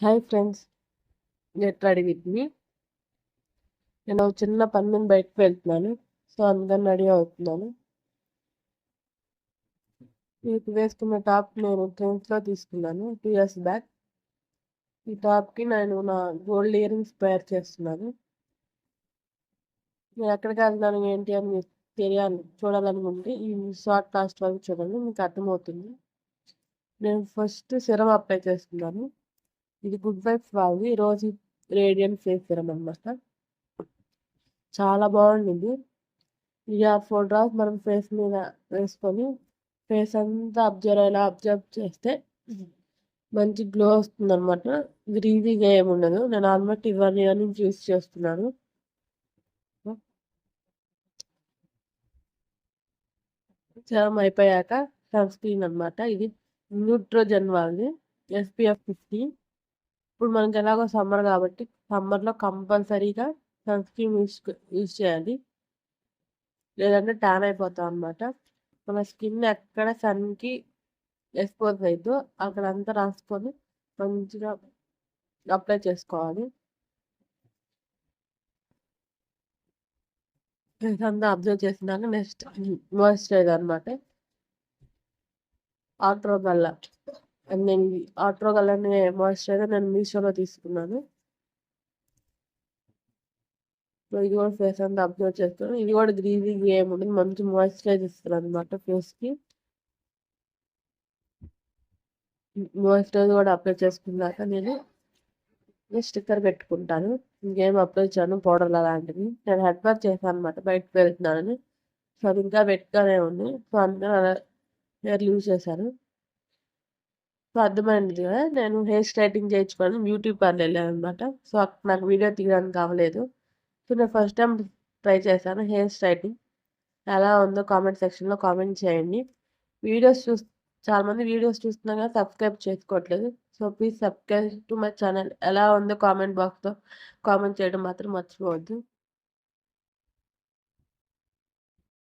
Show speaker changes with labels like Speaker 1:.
Speaker 1: Hi friends, get ready with me. నేను చిన్న పని మీద బయటకు వెళ్తున్నాను. సో అందుకని రెడీ అవుతున్నాను. మీకు వేసుకున్న టాప్ నేను ట్రెండ్స్లో తీసుకున్నాను 2 years బ్యాక్. ఈ టాప్కి నేను నా గోల్డ్ ఇయర్ రింగ్స్ పేర్ చేస్తున్నాను. నేను ఎక్కడికి వెళ్తున్నాను ఏంటి అని మీకు చూడాలనుకుంటే ఈ షార్ట్ లాస్ట్ వరకు చూడండి, మీకు అర్థమవుతుంది. నేను ఫస్ట్ సిరం అప్లై చేస్తున్నాను. ఇది గుడ్ వైబ్స్ వాళ్ళది రోజు రేడియంట్ ఫేస్ సిరం అనమాట. చాలా బాగుండింది. ఇక 4 డ్రాప్స్ మనం ఫేస్ మీద వేసుకొని ఫేస్ అంతా అబ్జర్వ్ చేస్తే మంచి గ్లో వస్తుంది అనమాట. గ్రీజీగా ఏముండదు. నేను ఆల్మోస్ట్ ఇవన్నీ నుంచి యూస్ చేస్తున్నాను. చర్మం అయిపోయాక సన్ స్క్రీన్ అనమాట. ఇది న్యూట్రోజన్ వాళ్ళది SPF 50. ఇప్పుడు మనకి ఎలాగో సమ్మర్ కాబట్టి సమ్మర్లో కంపల్సరీగా సన్ స్క్రీన్ యూస్ చేయాలి, లేదంటే ట్యాన్ అయిపోతాం అనమాట. మన స్కిన్ ఎక్కడ సన్కి ఎక్స్పోజ్ అవుతుందో అక్కడంతా రాసుకొని మంచిగా అప్లై చేసుకోవాలి. ఫేస్ అంతా అబ్జర్వ్ చేసినాక నెక్స్ట్ మాయిశ్చరైజర్ అనమాట. ఆట్రోగల్లా నేను ఆట్రోగల్లా అనే మాయిశ్చరైజర్ నేను మీషోలో తీసుకున్నాను. ఇది కూడా ఫేస్ అంతా అబ్జర్వ్ చేస్తాను. ఇది కూడా గ్రీజీగా ఏముంటుంది, మంచి మాయిశ్చరైజ్ ఇస్తుంది అనమాట ఫేస్కి. మాయిశ్చరైజర్ కూడా అప్లై చేసుకున్నాక నేను స్టిక్కర్ పెట్టుకుంటాను. ఇంకేం అప్లై చేయను, పౌడర్లు అలాంటివి. నేను హెడ్ బాత్ చేశాను అనమాట, బయటకు వెళ్తున్నానని. సో అది ఇంకా వెట్గానే ఉంది. సో అందరూ అలా హెయిర్ యూజ్ చేశాను. సో అర్థమైంది కదా, నేను హెయిర్ స్ట్రైటింగ్ చేయించుకొని బ్యూటీ పార్లర్ వెళ్ళాను అనమాట. సో నాకు వీడియో తీయడానికి కావలేదు. సో నేను ఫస్ట్ టైం ట్రై చేశాను హెయిర్ స్ట్రైటింగ్. ఎలా ఉందో కామెంట్ సెక్షన్లో కామెంట్ చేయండి. చాలామంది వీడియోస్ చూస్తున్నా కానీ సబ్స్క్రైబ్ చేసుకోవట్లేదు. So please subscribe to my channel. ఎలా ఉందో కామెంట్ బాక్స్లో కామెంట్ చేయడం మాత్రం మర్చిపోవద్దు.